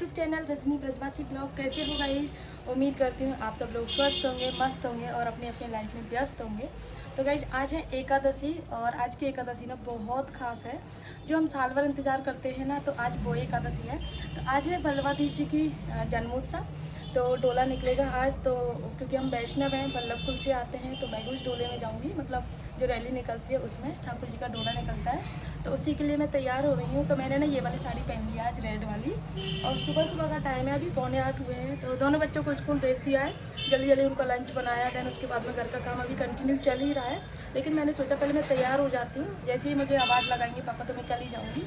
YouTube channel Rajni ब्रजवासी blog. कैसे हो guys? उम्मीद करती हूँ आप सब लोग स्वस्थ होंगे, मस्त होंगे और अपनी अपनी लाइफ में व्यस्त होंगे। तो गाइस आज है एकादशी और आज की एकादशी ना बहुत खास है। जो हम साल भर इंतज़ार करते हैं ना, तो आज वो एकादशी है। तो आज है बल्लभाधीश जी की जन्मोत्सव। तो डोला निकलेगा आज, तो क्योंकि हम वैष्णव हैं, बल्लभपुर से आते हैं, तो मैं भी उस डोले में जाऊंगी। मतलब जो रैली निकलती है उसमें ठाकुर जी का डोला निकलता है, तो उसी के लिए मैं तैयार हो रही हूँ। तो मैंने ना ये वाली साड़ी पहन ली आज, रेड वाली। और सुबह सुबह का टाइम है, अभी 7:45 हुए हैं। तो दोनों बच्चों को स्कूल भेज दिया है, जल्दी जल्दी उनका लंच बनाया। देन उसके बाद में घर का काम अभी कंटिन्यू चल ही रहा है, लेकिन मैंने सोचा पहले मैं तैयार हो जाती हूँ। जैसे ही मुझे आवाज़ लगाएंगे पापा तो मैं चली जाऊँगी।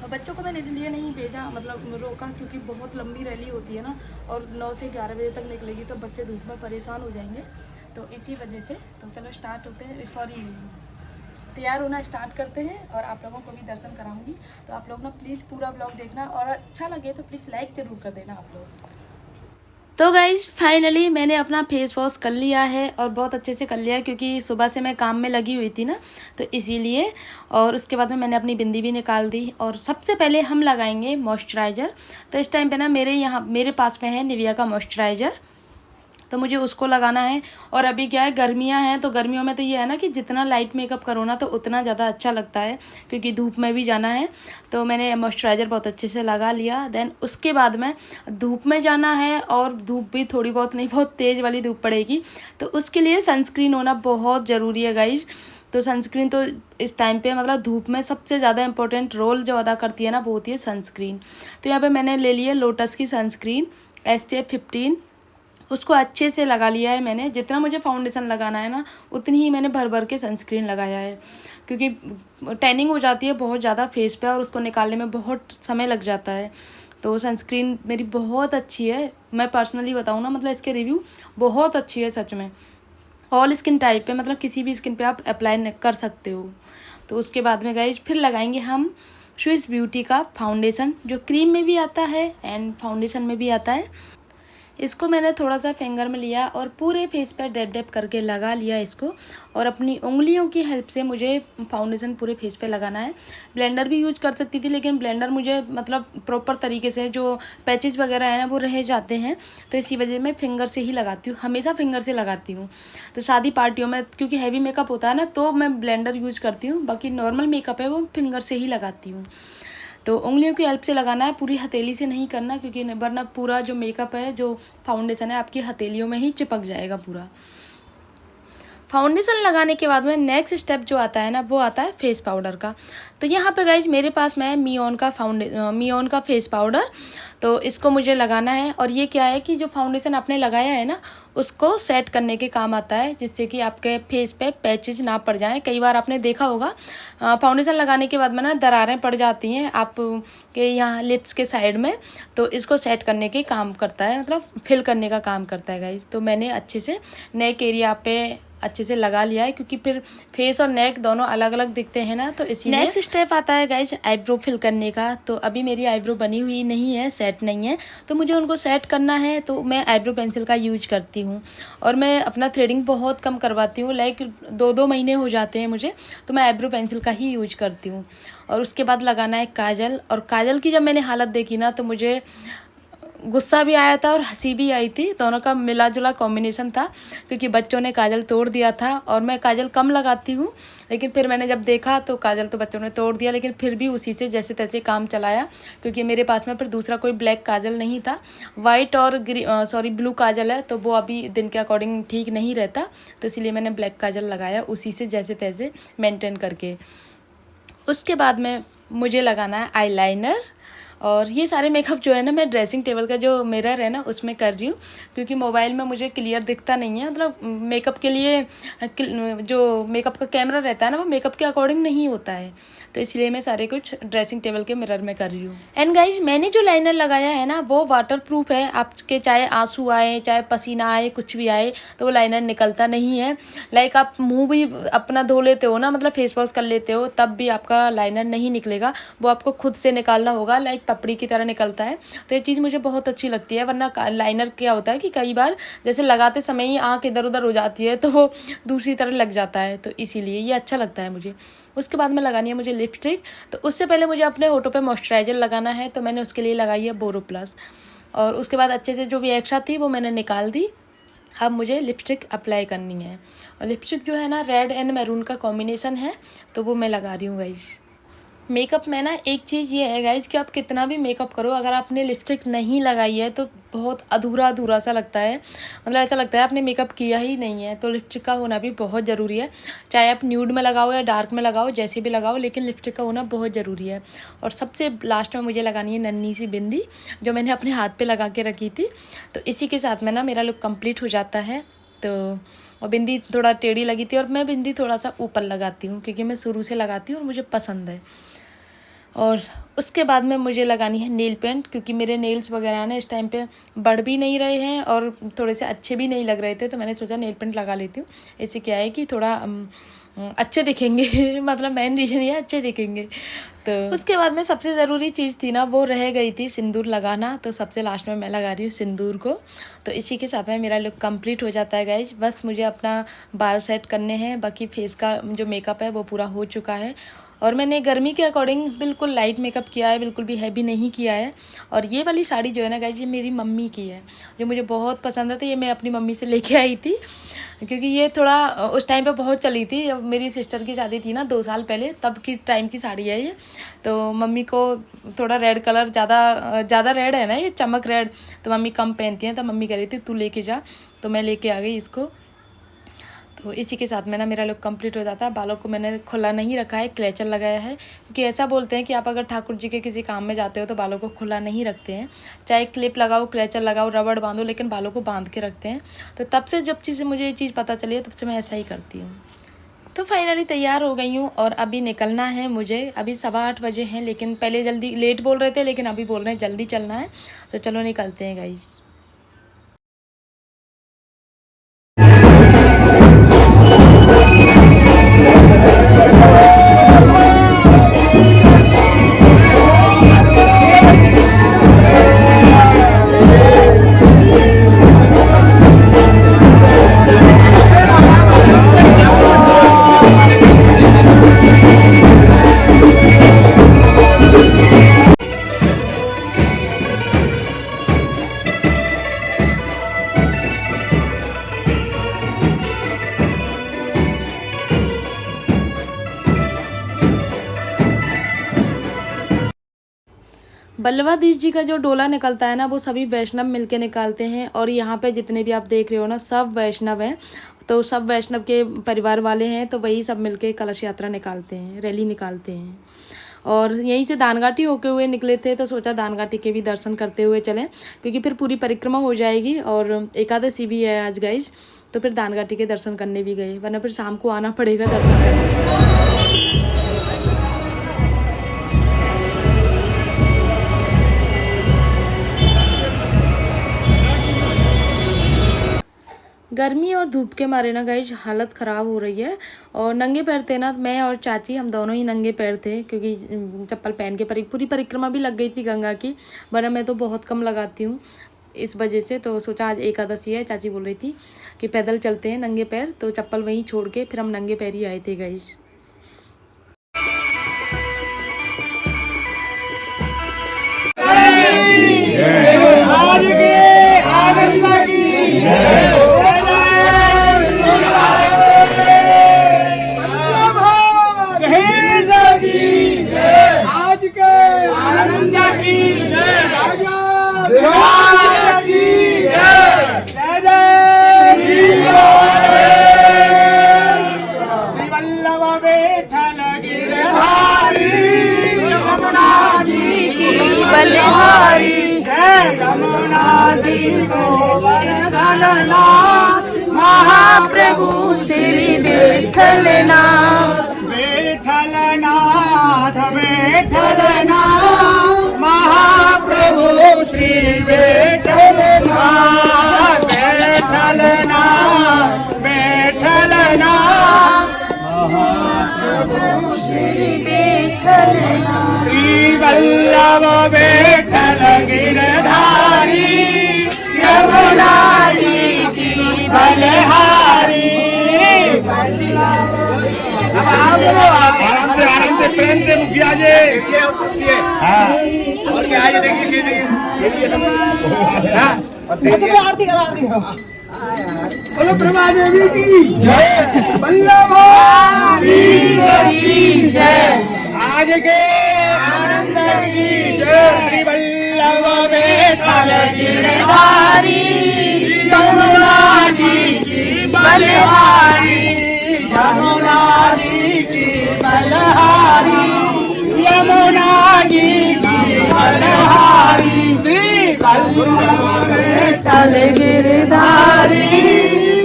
और बच्चों को मैंने इसलिए नहीं भेजा, मतलब रोका, क्योंकि बहुत लंबी रैली होती है ना, और 9 से 11 बजे तक निकलेगी, तो बच्चे धूप में परेशान हो जाएंगे। तो इसी वजह से तो चलो स्टार्ट होते हैं, सॉरी तैयार होना स्टार्ट करते हैं। और आप लोगों को भी दर्शन कराऊंगी। तो आप लोग ना प्लीज़ पूरा ब्लॉग देखना, और अच्छा लगे तो प्लीज़ लाइक ज़रूर कर देना आप लोग। तो गाइज फाइनली मैंने अपना फेस वॉश कर लिया है, और बहुत अच्छे से कर लिया, क्योंकि सुबह से मैं काम में लगी हुई थी ना, तो इसीलिए। और उसके बाद में मैंने अपनी बिंदी भी निकाल दी। और सबसे पहले हम लगाएंगे मॉइस्चराइज़र। तो इस टाइम पे ना मेरे पास में है निविया का मॉइस्चराइज़र, तो मुझे उसको लगाना है। और अभी क्या है, गर्मियां हैं, तो गर्मियों में तो ये है ना कि जितना लाइट मेकअप करो ना तो उतना ज़्यादा अच्छा लगता है, क्योंकि धूप में भी जाना है। तो मैंने मॉइस्चराइज़र बहुत अच्छे से लगा लिया। देन उसके बाद में धूप में जाना है, और धूप भी थोड़ी बहुत नहीं, बहुत तेज़ वाली धूप पड़ेगी, तो उसके लिए सनस्क्रीन होना बहुत ज़रूरी है गाइज। तो सनस्क्रीन तो इस टाइम पे, मतलब धूप में सबसे ज़्यादा इंपॉर्टेंट रोल जो अदा करती है ना, वो होती है सनस्क्रीन। तो यहाँ पे मैंने ले लिया लोटस की सनस्क्रीन SPF 15। उसको अच्छे से लगा लिया है मैंने। जितना मुझे फाउंडेशन लगाना है ना, उतनी ही मैंने भर भर के सनस्क्रीन लगाया है, क्योंकि टैनिंग हो जाती है बहुत ज़्यादा फेस पे, और उसको निकालने में बहुत समय लग जाता है। तो सनस्क्रीन मेरी बहुत अच्छी है, मैं पर्सनली बताऊँ ना, मतलब इसके रिव्यू बहुत अच्छी है सच में। ऑल स्किन टाइप पे, मतलब किसी भी स्किन पे आप अप्लाई कर सकते हो। तो उसके बाद में गाइज फिर लगाएंगे हम स्विस ब्यूटी का फाउंडेशन, जो क्रीम में भी आता है एंड फाउंडेशन में भी आता है। इसको मैंने थोड़ा सा फिंगर में लिया और पूरे फेस पर डैप डैप करके लगा लिया इसको। और अपनी उंगलियों की हेल्प से मुझे फाउंडेशन पूरे फेस पे लगाना है। ब्लेंडर भी यूज कर सकती थी, लेकिन ब्लेंडर मुझे मतलब प्रॉपर तरीके से जो पैचेस वगैरह है ना वो रह जाते हैं, तो इसी वजह मैं फिंगर से ही लगाती हूँ, हमेशा फिंगर से लगाती हूँ। तो शादी पार्टियों में क्योंकि हैवी मेकअप होता है ना, तो मैं ब्लेंडर यूज करती हूँ, बाकी नॉर्मल मेकअप है वो फिंगर से ही लगाती हूँ। तो उंगलियों की हेल्प से लगाना है, पूरी हथेली से नहीं करना, क्योंकि वरना पूरा जो मेकअप है, जो फाउंडेशन है, आपकी हथेलियों में ही चिपक जाएगा पूरा। फाउंडेशन लगाने के बाद में नेक्स्ट स्टेप जो आता है ना, वो आता है फेस पाउडर का। तो यहाँ पे गाइज मेरे पास में है मियोन का फेस पाउडर। तो इसको मुझे लगाना है, और ये क्या है कि जो फाउंडेशन आपने लगाया है ना, उसको सेट करने के काम आता है, जिससे कि आपके फेस पे पैचेस ना पड़ जाएं। कई बार आपने देखा होगा फाउंडेशन लगाने के बाद में ना दरारें पड़ जाती हैं आप के यहाँ लिप्स के साइड में, तो इसको सेट करने के काम करता है, मतलब फिल करने का काम करता है गाइज। तो मैंने अच्छे से नेक एरिया पे अच्छे से लगा लिया है, क्योंकि फिर फेस और नेक दोनों अलग अलग दिखते हैं ना, तो इसीलिए। नेक्स्ट स्टेप आता है गाइज आईब्रो फिल करने का। तो अभी मेरी आईब्रो बनी हुई नहीं है, सेट नहीं है, तो मुझे उनको सेट करना है। तो मैं आईब्रो पेंसिल का यूज करती हूँ, और मैं अपना थ्रेडिंग बहुत कम करवाती हूँ, लाइक 2-2 महीने हो जाते हैं मुझे, तो मैं आईब्रो पेंसिल का ही यूज करती हूँ। और उसके बाद लगाना है काजल। और काजल की जब मैंने हालत देखी ना, तो मुझे गुस्सा भी आया था और हंसी भी आई थी, दोनों का मिला जुला कॉम्बिनेशन था, क्योंकि बच्चों ने काजल तोड़ दिया था, और मैं काजल कम लगाती हूँ, लेकिन फिर मैंने जब देखा तो काजल तो बच्चों ने तोड़ दिया, लेकिन फिर भी उसी से जैसे तैसे काम चलाया, क्योंकि मेरे पास में फिर दूसरा कोई ब्लैक काजल नहीं था। वाइट और ब्लू काजल है, तो वो अभी दिन के अकॉर्डिंग ठीक नहीं रहता, तो इसीलिए मैंने ब्लैक काजल लगाया उसी से जैसे तैसे मेंटेन करके। उसके बाद में मुझे लगाना है आईलाइनर। और ये सारे मेकअप जो है ना, मैं ड्रेसिंग टेबल का जो मिरर है ना उसमें कर रही हूँ, क्योंकि मोबाइल में मुझे क्लियर दिखता नहीं है। मतलब मेकअप के लिए जो मेकअप का कैमरा रहता है ना, वो मेकअप के अकॉर्डिंग नहीं होता है, तो इसलिए मैं सारे कुछ ड्रेसिंग टेबल के मिरर में कर रही हूँ। एंड गाइज मैंने जो लाइनर लगाया है ना, वो वाटर प्रूफ है। आपके चाहे आंसू आए, चाहे पसीना आए, कुछ भी आए, तो वो लाइनर निकलता नहीं है। लाइक आप मुँह भी अपना धो लेते हो ना, मतलब फेस वॉश कर लेते हो, तब भी आपका लाइनर नहीं निकलेगा, वो आपको खुद से निकालना होगा। लाइक पपड़ी की तरह निकलता है। तो ये चीज़ मुझे बहुत अच्छी लगती है, वरना लाइनर क्या होता है कि कई बार जैसे लगाते समय ही आँख इधर उधर हो जाती है तो वो दूसरी तरह लग जाता है, तो इसीलिए ये अच्छा लगता है मुझे। उसके बाद में लगानी है मुझे लिपस्टिक। तो उससे पहले मुझे अपने होठों पे मॉइस्चराइज़र लगाना है, तो मैंने उसके लिए लगाई है बोरोप्लस। और उसके बाद अच्छे से जो भी एक्स्ट्रा थी वो मैंने निकाल दी। अब मुझे लिपस्टिक अप्लाई करनी है, और लिपस्टिक जो है ना रेड एंड मैरून का कॉम्बिनेशन है, तो वो मैं लगा रही हूँ गाइस। मेकअप में ना एक चीज़ ये है गाइज कि आप कितना भी मेकअप करो, अगर आपने लिपस्टिक नहीं लगाई है तो बहुत अधूरा अधूरा सा लगता है, मतलब ऐसा लगता है आपने मेकअप किया ही नहीं है। तो लिपस्टिक का होना भी बहुत ज़रूरी है, चाहे आप न्यूड में लगाओ या डार्क में लगाओ, जैसे भी लगाओ, लेकिन लिपस्टिक का होना बहुत ज़रूरी है। और सबसे लास्ट में मुझे लगानी है नन्ही सी बिंदी, जो मैंने अपने हाथ पर लगा के रखी थी। तो इसी के साथ में ना मेरा लुक कम्प्लीट हो जाता है। तो और बिंदी थोड़ा टेढ़ी लगी थी, और मैं बिंदी थोड़ा सा ऊपर लगाती हूँ क्योंकि मैं शुरू से लगाती हूँ और मुझे पसंद है। और उसके बाद में मुझे लगानी है नेल पेंट, क्योंकि मेरे नेल्स वगैरह ना इस टाइम पे बढ़ भी नहीं रहे हैं और थोड़े से अच्छे भी नहीं लग रहे थे, तो मैंने सोचा नेल पेंट लगा लेती हूँ। इससे क्या है कि थोड़ा अच्छे दिखेंगे मतलब मेन रीज़न ये अच्छे दिखेंगे। तो उसके बाद में सबसे ज़रूरी चीज़ थी ना, वो रह गई थी सिंदूर लगाना। तो सबसे लास्ट में मैं लगा रही हूँ सिंदूर को। तो इसी के साथ में मेरा लुक कंप्लीट हो जाता है गाइज। बस मुझे अपना बाल सेट करने हैं, बाकी फेस का जो मेकअप है वो पूरा हो चुका है। और मैंने गर्मी के अकॉर्डिंग बिल्कुल लाइट मेकअप किया है, बिल्कुल भी हैवी नहीं किया है। और ये वाली साड़ी जो है ना गाइज, ये मेरी मम्मी की है, जो मुझे बहुत पसंद है। तो ये मैं अपनी मम्मी से लेके आई थी, क्योंकि ये थोड़ा उस टाइम पे बहुत चली थी, जब मेरी सिस्टर की शादी थी ना 2 साल पहले, तब की टाइम की साड़ी है ये। तो मम्मी को थोड़ा रेड कलर ज़्यादा रेड है ना, ये चमक रेड, तो मम्मी कम पहनती हैं, तो मम्मी कह रही थी तू लेके जा, तो मैं लेके आ गई इसको। तो इसी के साथ में ना मेरा लुक कंप्लीट हो जाता है। बालों को मैंने खुला नहीं रखा है, क्लेचर लगाया है, क्योंकि ऐसा बोलते हैं कि आप अगर ठाकुर जी के किसी काम में जाते हो तो बालों को खुला नहीं रखते हैं। चाहे क्लिप लगाओ, क्लेचर लगाओ, रबड़ बांधो, लेकिन बालों को बांध के रखते हैं। तो तब से जब चीज़ मुझे ये चीज़ पता चली है, तब से मैं ऐसा ही करती हूँ। तो फाइनली तैयार हो गई हूँ और अभी निकलना है मुझे। अभी 7:15 बजे हैं, लेकिन पहले जल्दी लेट बोल रहे थे, लेकिन अभी बोल रहे हैं जल्दी चलना है। तो चलो निकलते हैं गाइस। बल्लवाधीश जी का जो डोला निकलता है ना, वो सभी वैष्णव मिलके निकालते हैं। और यहाँ पे जितने भी आप देख रहे हो ना, सब वैष्णव हैं। तो सब वैष्णव के परिवार वाले हैं, तो वही सब मिलके कलश यात्रा निकालते हैं, रैली निकालते हैं। और यहीं से दानघाटी होके हुए निकले थे, तो सोचा दानघाटी के भी दर्शन करते हुए चलें, क्योंकि फिर पूरी परिक्रमा हो जाएगी और एकादशी भी है आज गाइज। तो फिर दानघाटी के दर्शन करने भी गए, वरना फिर शाम को आना पड़ेगा दर्शन करने। गर्मी और धूप के मारे ना गाइज हालत ख़राब हो रही है। और नंगे पैर थे ना, मैं और चाची हम दोनों ही नंगे पैर थे, क्योंकि चप्पल पहन के पूरी परिक्रमा भी लग गई थी गंगा की, वरना मैं तो बहुत कम लगाती हूँ इस वजह से। तो सोचा आज एकादशी है, चाची बोल रही थी कि पैदल चलते हैं नंगे पैर, तो चप्पल वहीं छोड़ के फिर हम नंगे पैर ही आए थे गाइज। महाप्रभु श्री विठ्ठलनाथ, विठ्ठलनाथ, विठ्ठलनाथ, महाप्रभु श्री विठ्ठलनाथ, विठ्ठलनाथ, विठ्ठलनाथ, महाप्रभु श्री विठ्ठलनाथ, श्री वल्लभ विठ्ठल गिरधारी यमुना जी की बलहारी। आराम से प्रेम से मुखिया जी। हाँ और क्या है देखिए आरती करो आरती करो। बोलो ब्रह्मा देवी की जय, वल्लभ की जय, आज के आनंद की जय। श्री वल्लभ विठ्ठल गिरधारी यमुना जी की बलहारी, यमुना जी की बलहारी, यमुना जी की बलहारी। श्री वल्लभ विठ्ठल गिरधारी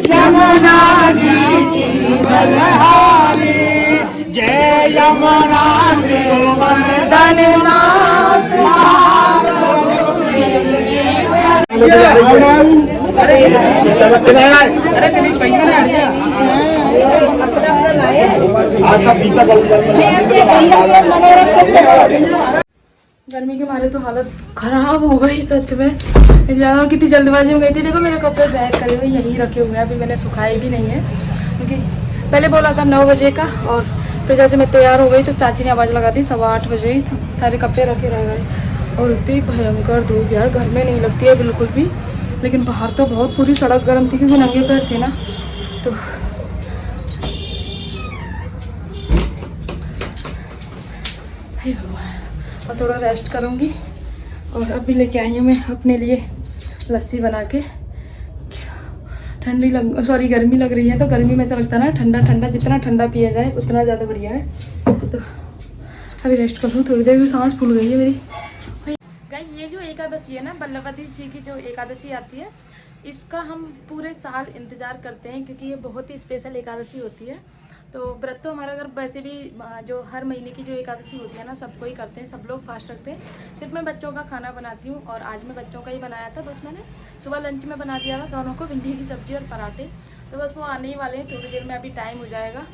यमुना जी की बलहारी। जय यमुना गोवर्धन नाथ गर्मी के मारे तो हालत खराब हो गई सच में। ज़्यादा कितनी जल्दबाजी में गई थी। देखो मेरे कपड़े ड्रायर करे हुए यहीं रखे हुए हैं, अभी मैंने सुखाए भी नहीं है क्योंकि पहले बोला था 9 बजे का, और फिर जैसे मैं तैयार हो गई तो चाची ने आवाज़ लगा दी 8:15 बजे ही था, सारे कपड़े रखे रह गए। और इतनी भयंकर धूप यार, घर में नहीं लगती है बिल्कुल भी, लेकिन बाहर तो बहुत पूरी सड़क गर्म थी क्योंकि नंगे पैर थे ना। तो हे भगवान, और थोड़ा रेस्ट करूँगी। और अभी लेके आई हूँ मैं अपने लिए लस्सी बना के। गर्मी लग रही है तो गर्मी में ऐसा लगता है ना ठंडा ठंडा, जितना ठंडा पिया जाए उतना ज़्यादा बढ़िया है। तो अभी रेस्ट कर लूँ थोड़ी देर, भी सांस फूल गई है मेरी। गाइस ये जो एकादशी है ना, बल्लभाधीश जी की जो एकादशी आती है, इसका हम पूरे साल इंतज़ार करते हैं क्योंकि ये बहुत ही स्पेशल एकादशी होती है। तो व्रत तो हमारा अगर वैसे भी जो हर महीने की जो एकादशी होती है ना, सबको ही करते हैं, सब लोग फास्ट रखते हैं। सिर्फ मैं बच्चों का खाना बनाती हूँ, और आज मैं बच्चों का ही बनाया था। बस मैंने सुबह लंच में बना दिया था दोनों को, भिंडी की सब्ज़ी और पराठे। तो बस वो आने ही वाले हैं थोड़ी देर में, अभी टाइम हो जाएगा।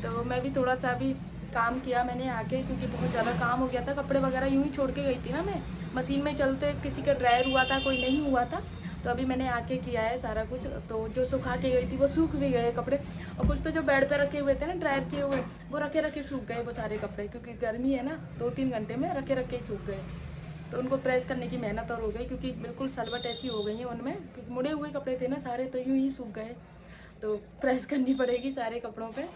तो मैं भी थोड़ा सा अभी काम किया मैंने आके, क्योंकि बहुत ज़्यादा काम हो गया था। कपड़े वगैरह यूँ ही छोड़ के गई थी ना मैं, मशीन में चलते किसी का ड्रायर हुआ था, कोई नहीं हुआ था। तो अभी मैंने आके किया है सारा कुछ। तो जो सुखा के गई थी वो सूख भी गए कपड़े, और कुछ तो जो बेड पे रखे हुए थे ना ड्रायर किए हुए, वो रखे रखे सूख गए वो सारे कपड़े, क्योंकि गर्मी है ना, 2-3 घंटे में रखे रखे ही सूख गए। तो उनको प्रेस करने की मेहनत और हो गई, क्योंकि बिल्कुल सलवट ऐसी हो गई है उनमें, क्योंकि मुड़े हुए कपड़े थे ना सारे, तो यूँ ही सूख गए। तो प्रेस करनी पड़ेगी सारे कपड़ों पे।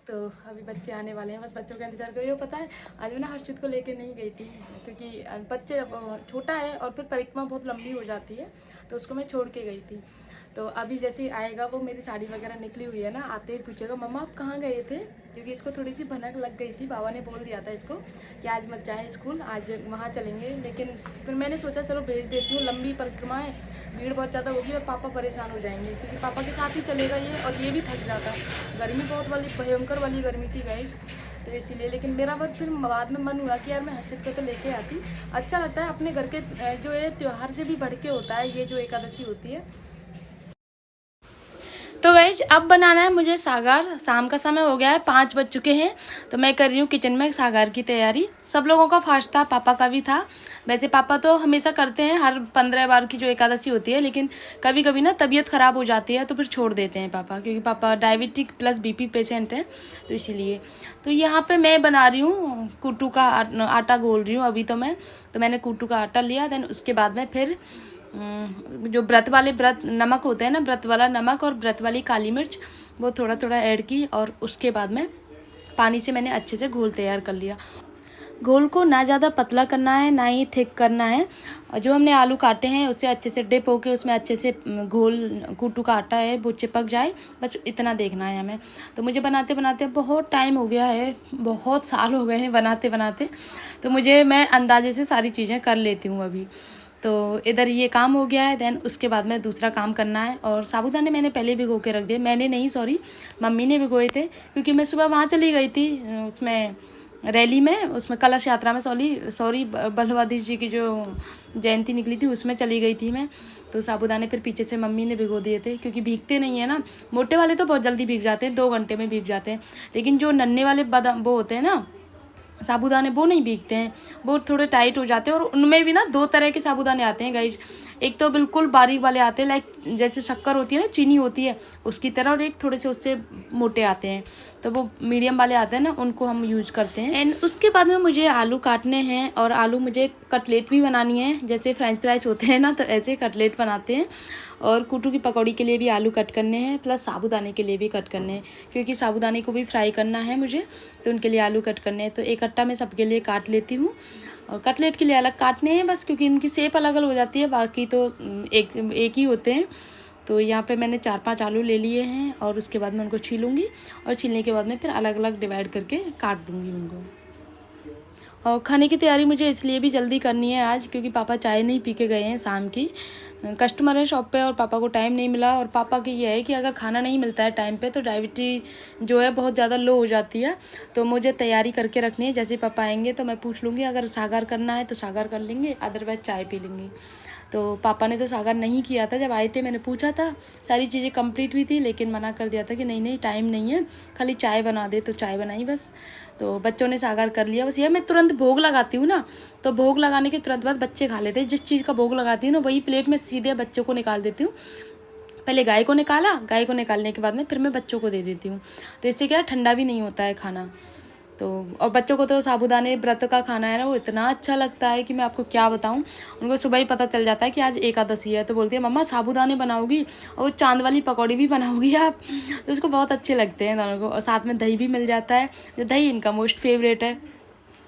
तो अभी बच्चे आने वाले हैं, बस बच्चों का इंतज़ार करिए। पता है आज मैं ना हर्षित को लेके नहीं गई थी, क्योंकि बच्चे छोटा है और फिर परिक्रमा बहुत लंबी हो जाती है, तो उसको मैं छोड़ के गई थी। तो अभी जैसे आएगा वो, मेरी साड़ी वगैरह निकली हुई है ना, आते ही पूछेगा मम्मा आप कहाँ गए थे, क्योंकि इसको थोड़ी सी भनक लग गई थी। बाबा ने बोल दिया था इसको कि आज मत जाए स्कूल, आज वहाँ चलेंगे। लेकिन फिर मैंने सोचा चलो भेज देती हूँ, लंबी परिक्रमा है, भीड़ बहुत ज़्यादा होगी और पापा परेशान हो जाएंगे, क्योंकि पापा के साथ ही चलेगा ये, और ये भी थक जाता। गर्मी बहुत वाली भयंकर वाली गर्मी थी गाइस, तो इसीलिए। लेकिन मेरा बस फिर बाद में मन हुआ कि यार मैं हर्षित को तो लेके आती। अच्छा लगता है अपने घर के जो ये त्यौहार से भी बढ़ के होता है ये जो एकादशी होती है। तो गाइज अब बनाना है मुझे सागार। शाम का समय हो गया है, 5 बज चुके हैं, तो मैं कर रही हूँ किचन में सागार की तैयारी। सब लोगों का फास्ट था, पापा का भी था। वैसे पापा तो हमेशा करते हैं हर 15 बार की जो एकादशी होती है, लेकिन कभी कभी ना तबीयत ख़राब हो जाती है तो फिर छोड़ देते हैं पापा, क्योंकि पापा डायबिटिक प्लस बीपी पेशेंट हैं, तो इसीलिए। तो यहाँ पर मैं बना रही हूँ कूटू का आटा गोल रही हूँ अभी तो मैंने कूटू का आटा लिया। देन उसके बाद में फिर जो व्रत नमक होते हैं ना, व्रत वाला नमक और व्रत वाली काली मिर्च, वो थोड़ा थोड़ा ऐड की, और उसके बाद में पानी से मैंने अच्छे से घोल तैयार कर लिया। घोल को ना ज़्यादा पतला करना है ना ही थिक करना है। जो हमने आलू काटे हैं उससे अच्छे से डिप होके उसमें अच्छे से घोल कूटू का आटा है वो चिपक जाए, बस इतना देखना है हमें। तो मुझे बनाते बनाते बहुत टाइम हो गया है, बहुत साल हो गए हैं बनाते बनाते, तो मैं अंदाजे से सारी चीज़ें कर लेती हूँ अभी। तो इधर ये काम हो गया है। देन उसके बाद में दूसरा काम करना है, और साबूदाने मैंने पहले भिगो के रख दिए। मैंने नहीं, सॉरी मम्मी ने भिगोए थे, क्योंकि मैं सुबह वहाँ चली गई थी उसमें रैली में, उसमें कलश यात्रा में, सॉरी बल्लभाधीश जी की जो जयंती निकली थी उसमें चली गई थी मैं। तो साबूदाने फिर पीछे से मम्मी ने भिगो दिए थे, क्योंकि भीगते नहीं है ना। मोटे वाले तो बहुत जल्दी भीग जाते हैं, 2 घंटे में भीग जाते हैं, लेकिन जो नन्हे वाले बादाम वो होते हैं ना, साबूदाने वो नहीं बिकते हैं, वो थोड़े टाइट हो जाते हैं। और उनमें भी ना 2 तरह के साबूदाने आते हैं गाइज। एक तो बिल्कुल बारीक वाले आते हैं, लाइक जैसे शक्कर होती है ना, चीनी होती है उसकी तरह, और एक थोड़े से उससे मोटे आते हैं। तो वो मीडियम वाले आते हैं ना, उनको हम यूज करते हैं। एंड उसके बाद में मुझे आलू काटने हैं, और आलू मुझे कटलेट भी बनानी है। जैसे फ्रेंच फ्राइज होते हैं ना, तो ऐसे कटलेट बनाते हैं। और कुटू की पकौड़ी के लिए भी आलू कट करने हैं, प्लस साबूदाने के लिए भी कट करने हैं, क्योंकि साबूदाने को भी फ्राई करना है मुझे, तो उनके लिए आलू कट करने हैं। तो इकट्ठा मैं सबके लिए काट लेती हूँ। और कटलेट के लिए अलग काटने हैं बस, क्योंकि इनकी शेप अलग अलग हो जाती है, बाकी तो एक ही होते हैं। तो यहाँ पे मैंने 4-5 आलू ले लिए हैं, और उसके बाद मैं उनको छीलूँगी, और छीलने के बाद में फिर अलग अलग डिवाइड करके काट दूँगी उनको। और खाने की तैयारी मुझे इसलिए भी जल्दी करनी है आज, क्योंकि पापा चाय नहीं पी के गए हैं शाम की। कस्टमर है शॉप पे, और पापा को टाइम नहीं मिला। और पापा की ये है कि अगर खाना नहीं मिलता है टाइम पे, तो डायबिटीज जो है बहुत ज़्यादा लो हो जाती है। तो मुझे तैयारी करके रखनी है। जैसे पापा आएंगे तो मैं पूछ लूँगी, अगर सागर करना है तो सागर कर लेंगे, अदरवाइज चाय पी लेंगे। तो पापा ने तो सागर नहीं किया था, जब आए थे मैंने पूछा था, सारी चीज़ें कंप्लीट हुई थी, लेकिन मना कर दिया था कि नहीं टाइम नहीं है, खाली चाय बना दे। तो चाय बनाई बस। तो बच्चों ने सागर कर लिया। बस ये मैं तुरंत भोग लगाती हूँ ना, तो भोग लगाने के तुरंत बाद बच्चे खा लेते हैं। जिस चीज़ का भोग लगाती हूँ ना, वही प्लेट में सीधे बच्चों को निकाल देती हूँ। पहले गाय को निकाला, गाय को निकालने के बाद में फिर मैं बच्चों को दे देती हूँ। तो इससे क्या ठंडा भी नहीं होता है खाना। तो और बच्चों को तो साबूदाने व्रत का खाना है ना, वो इतना अच्छा लगता है कि मैं आपको क्या बताऊं। उनको सुबह ही पता चल जाता है कि आज एकादशी है, तो बोलती है मम्मा साबूदाने बनाओगी, और वो चांद वाली पकौड़ी भी बनाओगी आप। तो उसको बहुत अच्छे लगते हैं दोनों को। और साथ में दही भी मिल जाता है, जो दही इनका मोस्ट फेवरेट है।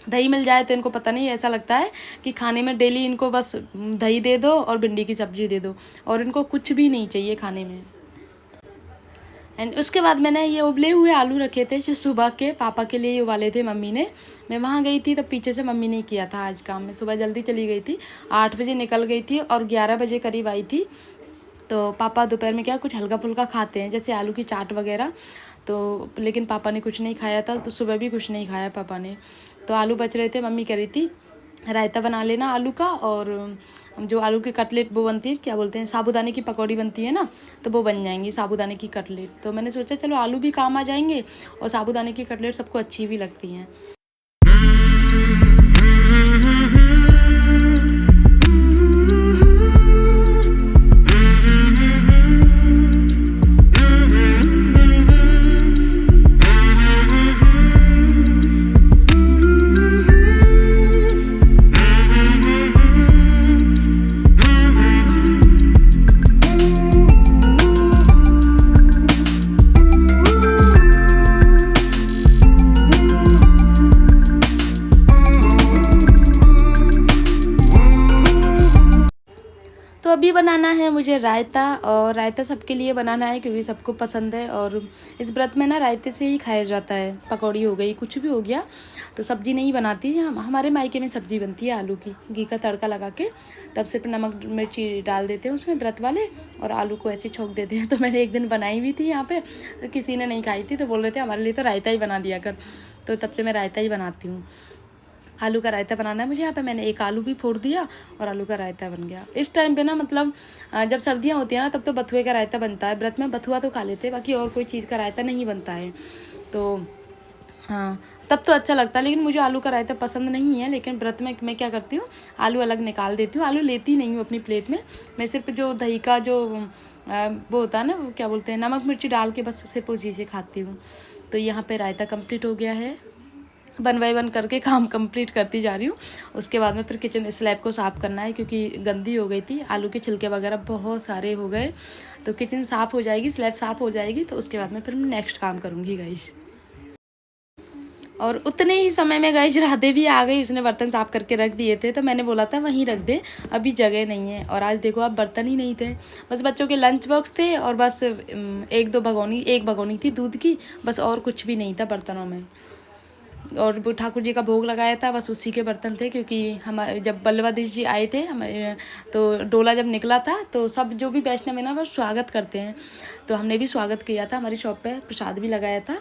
दही मिल जाए तो इनको पता नहीं, ऐसा लगता है कि खाने में डेली इनको बस दही दे दो और भिंडी की सब्जी दे दो, और इनको कुछ भी नहीं चाहिए खाने में। एंड उसके बाद मैंने ये उबले हुए आलू रखे थे, जो सुबह के पापा के लिए उबाले थे मम्मी ने। मैं वहाँ गई थी तब पीछे से मम्मी ने किया था आज काम। मैं सुबह जल्दी चली गई थी, 8 बजे निकल गई थी, और 11 बजे करीब आई थी। तो पापा दोपहर में क्या कुछ हल्का फुल्का खाते हैं, जैसे आलू की चाट वगैरह। तो लेकिन पापा ने कुछ नहीं खाया था, तो सुबह भी कुछ नहीं खाया पापा ने। तो आलू बच रहे थे, मम्मी कह रही थी रायता बना लेना आलू का, और जो आलू की कटलेट वो बनती है, क्या बोलते हैं, साबूदाने की पकौड़ी बनती है ना, तो वो बन जाएंगी साबूदाने की कटलेट। तो मैंने सोचा चलो आलू भी काम आ जाएंगे, और साबूदाने की कटलेट सबको अच्छी भी लगती हैं। तो अभी बनाना है मुझे रायता, और रायता सबके लिए बनाना है क्योंकि सबको पसंद है। और इस व्रत में ना रायते से ही खाया जाता है, पकौड़ी हो गई, कुछ भी हो गया। तो सब्ज़ी नहीं बनाती है, हमारे मायके में सब्ज़ी बनती है आलू की, घी का तड़का लगा के, तब सिर्फ नमक मिर्ची डाल देते हैं उसमें व्रत वाले, और आलू को ऐसे छोंक देते हैं। तो मैंने एक दिन बनाई हुई थी यहाँ पर, तो किसी ने नहीं खाई थी, तो बोल रहे थे हमारे लिए तो रायता ही बना दिया कर। तो तब से मैं रायता ही बनाती हूँ। आलू का रायता बनाना है मुझे। यहाँ पे मैंने एक आलू भी फोड़ दिया, और आलू का रायता बन गया। इस टाइम पे ना, मतलब जब सर्दियाँ होती हैं ना, तब तो बथुए का रायता बनता है। व्रत में बथुआ तो खा लेते हैं, बाकी और कोई चीज़ का रायता नहीं बनता है। तो हाँ, तब तो अच्छा लगता है, लेकिन मुझे आलू का रायता पसंद नहीं है। लेकिन व्रत में मैं क्या करती हूँ, आलू अलग निकाल देती हूँ, आलू लेती नहीं हूँ अपनी प्लेट में। मैं सिर्फ जो दही का जो वो होता है ना, वो क्या बोलते हैं, नमक मिर्ची डाल के बस सिर्फ उसी से खाती हूँ। तो यहाँ पे रायता कंप्लीट हो गया है, 1 बाय 1 करके काम कंप्लीट करती जा रही हूँ। उसके बाद में फिर किचन स्लैब को साफ़ करना है, क्योंकि गंदी हो गई थी, आलू के छिलके वगैरह बहुत सारे हो गए। तो किचन साफ़ हो जाएगी, स्लैब साफ़ हो जाएगी, तो उसके बाद में फिर मैं नेक्स्ट काम करूँगी गाइस। और उतने ही समय में गाइस राधे भी आ गई, उसने बर्तन साफ़ करके रख दिए थे। तो मैंने बोला था वहीं रख दे, अभी जगह नहीं है। और आज देखो, अब बर्तन ही नहीं थे, बस बच्चों के लंच बॉक्स थे, और बस एक भगोनी थी दूध की, बस, और कुछ भी नहीं था बर्तनों में। और वो ठाकुर जी का भोग लगाया था, बस उसी के बर्तन थे। क्योंकि हमारे जब बल्लवाधीश जी आए थे हमारे, तो डोला जब निकला था, तो सब जो भी वैष्णव है ना, वो स्वागत करते हैं। तो हमने भी स्वागत किया था, हमारी शॉप पे प्रसाद भी लगाया था,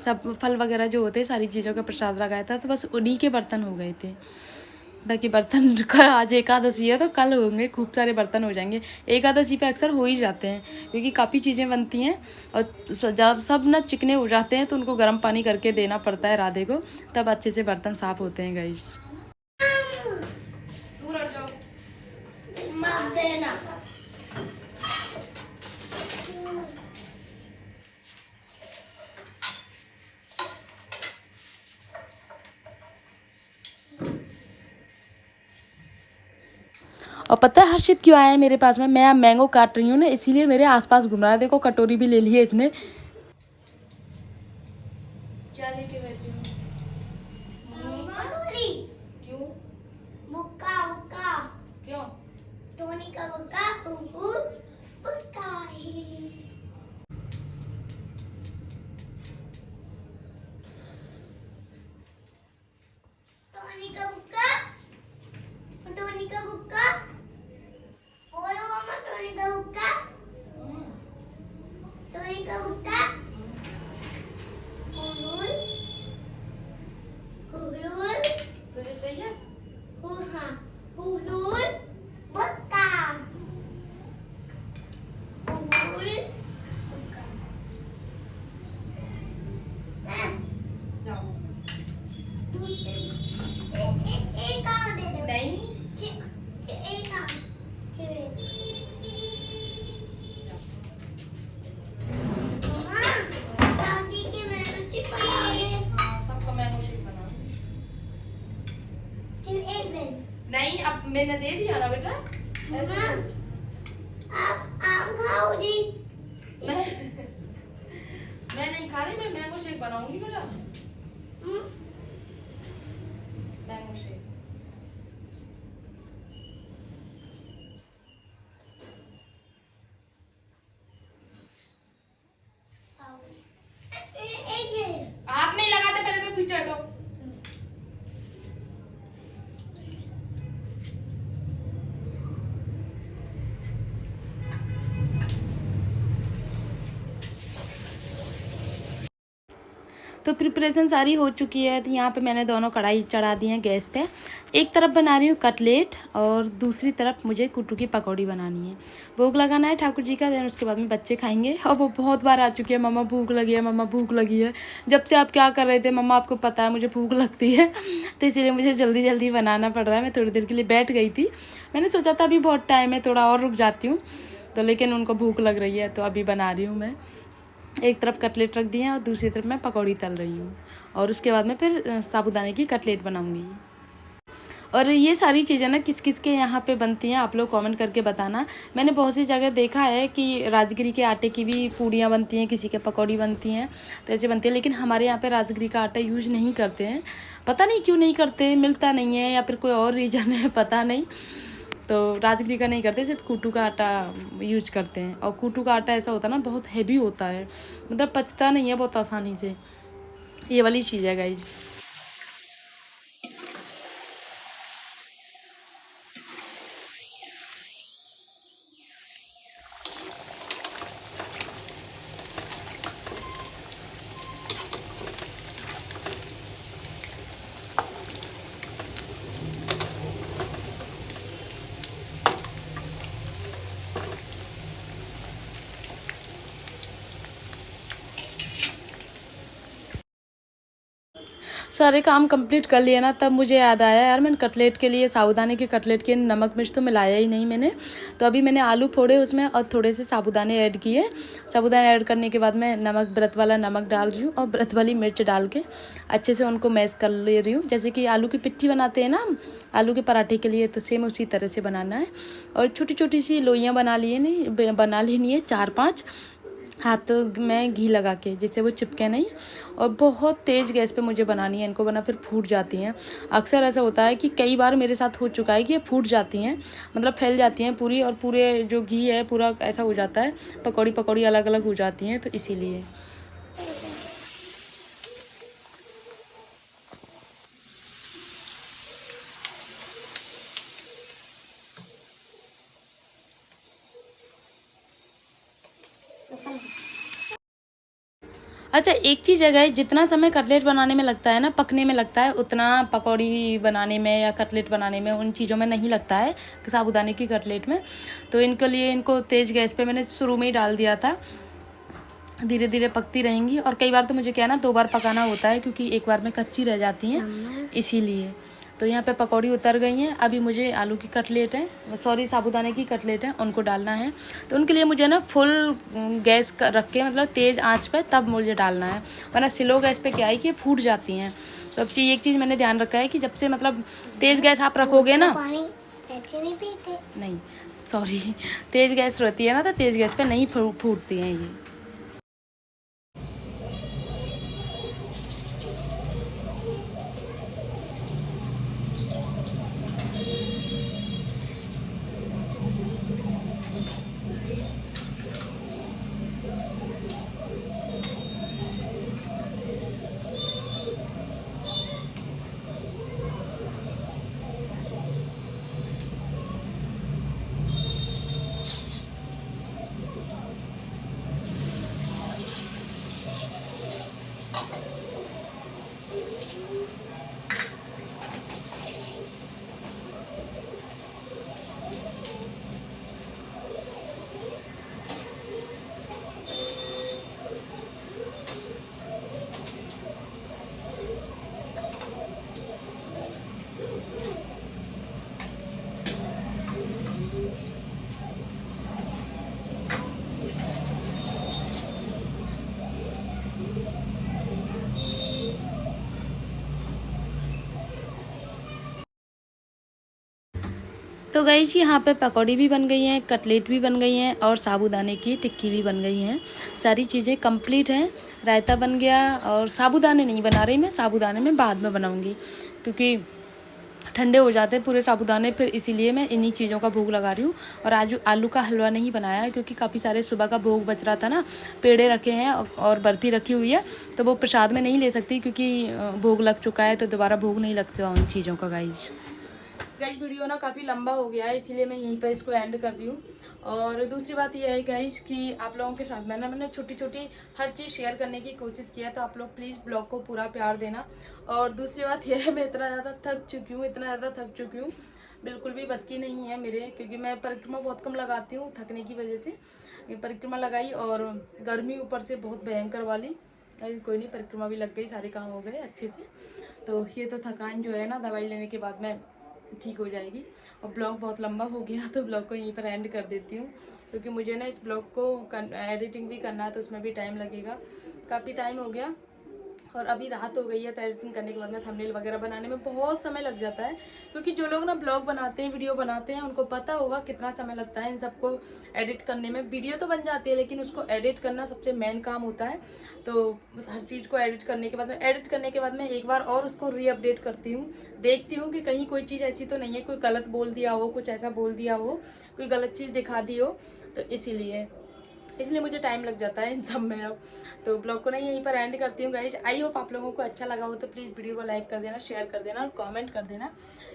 सब फल वगैरह जो होते हैं, सारी चीज़ों का प्रसाद लगाया था। तो बस उन्हीं के बर्तन हो गए थे। बाकी बर्तन का आज एकादशी है तो कल होंगे, खूब सारे बर्तन हो जाएंगे। एकादशी पे अक्सर हो ही जाते हैं क्योंकि काफ़ी चीज़ें बनती हैं और जब सब ना चिकने हो जाते हैं तो उनको गर्म पानी करके देना पड़ता है राधे को, तब अच्छे से बर्तन साफ होते हैं गाइस। दूर हट जाओ मत देना। और पता है हर्षित क्यों आया है मेरे पास में? मैं मैंगो काट रही हूँ ना, इसीलिए मेरे आसपास घूम रहा है। देखो कटोरी भी ले ली है इसने। क्या लेके बैठी हूँ? कटोरी। क्यों? मुक्का मुक्का क्यों? टोनी का मुक्का कुकुर मुक्का टोनी का मुक्का टोनी का मुक्का बोलो मम्मा टोनी का मुक्का टोनी का मुक्का कुकुर कुकुर तुझे चाहिए? हाँ कुकुर मुक्का कुकुर जाओ। एक और दे दो नहीं। एक और दादी के मैंने चिप बनाओगे हाँ, सबका मैंगो शेक बना। चिप एक दिन नहीं, अब मैंने दे दिया ना बेटा। मम्मा आप खाओगी मैं मैं नहीं खा रही, मैं मैंगो शेक बनाऊंगी बेटा। Mango shake. एक आप नहीं लगाते, पहले तो पीछे हटो। तो प्रिपरेशन सारी हो चुकी है। तो यहाँ पे मैंने दोनों कढ़ाई चढ़ा दी हैं गैस पे। एक तरफ बना रही हूँ कटलेट और दूसरी तरफ मुझे कुट्टू की पकौड़ी बनानी है। भोग लगाना है ठाकुर जी का, देन उसके बाद में बच्चे खाएंगे। और वो बहुत बार आ चुकी है, मम्मा भूख लगी है, मम्मा भूख लगी है। जब से आप क्या कर रहे थे मम्मा, आपको पता है मुझे भूख लगती है तो इसीलिए मुझे जल्दी जल्दी बनाना पड़ रहा है। मैं थोड़ी देर के लिए बैठ गई थी, मैंने सोचा था अभी बहुत टाइम है, थोड़ा और रुक जाती हूँ, तो लेकिन उनको भूख लग रही है तो अभी बना रही हूँ मैं। एक तरफ कटलेट रख दिए हैं और दूसरी तरफ मैं पकौड़ी तल रही हूँ, और उसके बाद में फिर साबूदाने की कटलेट बनाऊँगी। और ये सारी चीज़ें ना किस किस के यहाँ पे बनती हैं आप लोग कमेंट करके बताना। मैंने बहुत सी जगह देखा है कि राजगिरी के आटे की भी पूड़ियाँ बनती हैं, किसी के पकौड़ी बनती हैं, तो ऐसे बनती है। लेकिन हमारे यहाँ पे राजगिरी का आटा यूज नहीं करते हैं, पता नहीं क्यों नहीं करते, मिलता नहीं है या फिर कोई और रीज़न है, पता नहीं। तो राजगिरी का नहीं करते, सिर्फ कूटू का आटा यूज करते हैं। और कूटू का आटा ऐसा होता है ना, बहुत हैवी होता है, मतलब पचता नहीं है बहुत आसानी से। ये वाली चीज़ है गाइज। सारे काम कंप्लीट कर लिए ना, तब मुझे याद आया यार मैंने कटलेट के लिए, साबूदाने के कटलेट के नमक मिर्च तो मिलाया ही नहीं मैंने। तो अभी मैंने आलू फोड़े उसमें और थोड़े से साबूदाने ऐड किए। साबूदाने ऐड करने के बाद मैं नमक, व्रत वाला नमक डाल रही हूँ और व्रत वाली मिर्च डाल के अच्छे से उनको मैश कर ले रही हूँ। जैसे कि आलू की पिट्ठी बनाते हैं ना आलू के पराठे के लिए, तो सेम उसी तरह से बनाना है। और छोटी छोटी सी लोइयाँ बना लेनी है 4-5 हाथों में घी लगा के, जिससे वो चिपके नहीं। और बहुत तेज़ गैस पे मुझे बनानी है इनको, वरना फिर फूट जाती हैं। अक्सर ऐसा होता है कि कई बार मेरे साथ हो चुका है कि ये फूट जाती हैं, मतलब फैल जाती हैं पूरी, और पूरे जो घी है पूरा ऐसा हो जाता है, पकौड़ी पकौड़ी अलग अलग हो जाती हैं, तो इसीलिए। अच्छा एक चीज़ है गाइस, जितना समय कटलेट बनाने में लगता है ना, पकने में लगता है, उतना पकौड़ी बनाने में या कटलेट बनाने में उन चीज़ों में नहीं लगता है साबूदाने की कटलेट में। तो इनके लिए इनको तेज़ गैस पे मैंने शुरू में ही डाल दिया था, धीरे धीरे पकती रहेंगी। और कई बार तो मुझे क्या है ना 2 बार पकाना होता है, क्योंकि एक बार में कच्ची रह जाती हैं इसीलिए। तो यहाँ पे पकौड़ी उतर गई हैं। अभी मुझे आलू की कटलेट है, सॉरी साबूदाने की कटलेट है, उनको डालना है। तो उनके लिए मुझे ना फुल गैस रख के, मतलब तेज़ आंच पे तब मुझे डालना है, वरना स्लो गैस पे क्या है कि फूट जाती हैं। तो अब एक चीज़ मैंने ध्यान रखा है कि जब से मतलब तेज़ गैस आप रखोगे ना, नहीं सॉरी, तेज़ गैस रहती है ना, तो तेज़ गैस पे नहीं फूटती हैं ये। तो गाइस यहाँ पे पकौड़ी भी बन गई हैं, कटलेट भी बन गई हैं और साबूदाने की टिक्की भी बन गई हैं। सारी चीज़ें कंप्लीट हैं। रायता बन गया, और साबूदाने नहीं बना रही मैं, साबूदाने में बाद में बनाऊंगी, क्योंकि ठंडे हो जाते हैं पूरे साबूदाने, फिर इसीलिए मैं इन्हीं चीज़ों का भोग लगा रही हूँ। और आज आलू का हलवा नहीं बनाया है, क्योंकि काफ़ी सारे सुबह का भोग बच रहा था ना, पेड़े रखे हैं और बर्फ़ी रखी हुई है, तो वो प्रसाद में नहीं ले सकती, क्योंकि भोग लग चुका है, तो दोबारा भोग नहीं लगता उन चीज़ों का। गाइस वीडियो ना काफ़ी लंबा हो गया है, इसीलिए मैं यहीं पर इसको एंड कर रही हूँ। और दूसरी बात यह है गाइस कि आप लोगों के साथ मैंने छोटी छोटी हर चीज़ शेयर करने की कोशिश किया, तो आप लोग प्लीज़ ब्लॉग को पूरा प्यार देना। और दूसरी बात यह है, मैं इतना ज़्यादा थक चुकी हूँ, बिल्कुल भी बस की नहीं है मेरे, क्योंकि मैं परिक्रमा बहुत कम लगाती हूँ थकने की वजह से। ये परिक्रमा लगाई और गर्मी ऊपर से बहुत भयंकर वाली, कोई नहीं, परिक्रमा भी लग गई, सारे काम हो गए अच्छे से। तो ये तो थकान जो है ना दवाई लेने के बाद में ठीक हो जाएगी। और ब्लॉग बहुत लंबा हो गया, तो ब्लॉग को यहीं पर एंड कर देती हूँ, क्योंकि मुझे ना इस ब्लॉग को एडिटिंग भी करना है, तो उसमें भी टाइम लगेगा, काफ़ी टाइम हो गया। और अभी रात हो गई है, तो एडिटिंग करने के बाद में थंबनेल वगैरह बनाने में बहुत समय लग जाता है, क्योंकि जो लोग ना ब्लॉग बनाते हैं, वीडियो बनाते हैं, उनको पता होगा कितना समय लगता है इन सबको एडिट करने में। वीडियो तो बन जाती है, लेकिन उसको एडिट करना सबसे मेन काम होता है। तो हर चीज़ को एडिट करने के बाद में एक बार और उसको रीअपडेट करती हूँ, देखती हूँ कि कहीं कोई चीज़ ऐसी तो नहीं है, कोई गलत बोल दिया हो, कुछ ऐसा बोल दिया हो, कोई गलत चीज़ दिखा दी हो, तो इसीलिए मुझे टाइम लग जाता है इन सब में। अब तो ब्लॉग को ना यहीं पर एंड करती हूँ गाइज। आई होप आप लोगों को अच्छा लगा हो, तो प्लीज़ वीडियो को लाइक कर देना, शेयर कर देना और कमेंट कर देना।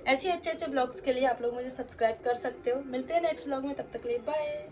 ऐसे अच्छे ब्लॉग्स के लिए आप लोग मुझे सब्सक्राइब कर सकते हो। मिलते हैं नेक्स्ट ब्लॉग में, तब तक के लिए बाय।